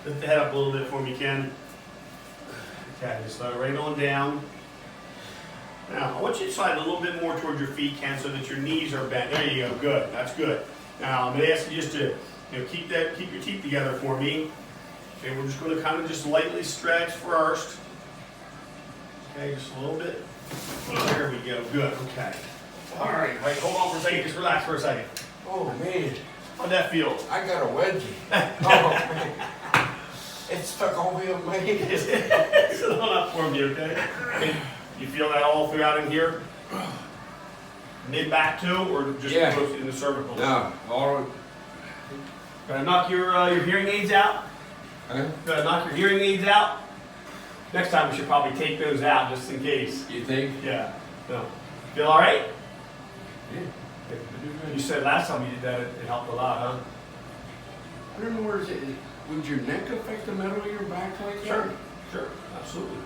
Lift the head up a little bit for me, Ken. Okay, just let it right on down. Now, I want you to slide a little bit more towards your feet, Ken, so that your knees are bent. There you go, good, that's good. Now, I'm gonna ask you just to keep your teeth together for me. Okay, we're just gonna kind of just lightly stretch first. Okay, just a little bit. There we go, good, okay. All right, wait, hold on for a second, just relax for a second. Oh man, How'd that feel? I got a wedgie. Oh man, it's stuck on me, man. Sit on up for me, okay? And you feel that all throughout in here? Mid back too, or just Yeah. close in the cervical? No, all Gonna knock your hearing aids out? huh? Gonna knock your hearing aids out? Next time we should probably take those out just in case. You think? Yeah. No. Feel all right? Yeah. You said last time you did that, it helped a lot, huh? I don't know where is it. Would your neck affect the middle of your back like that? Sure, absolutely.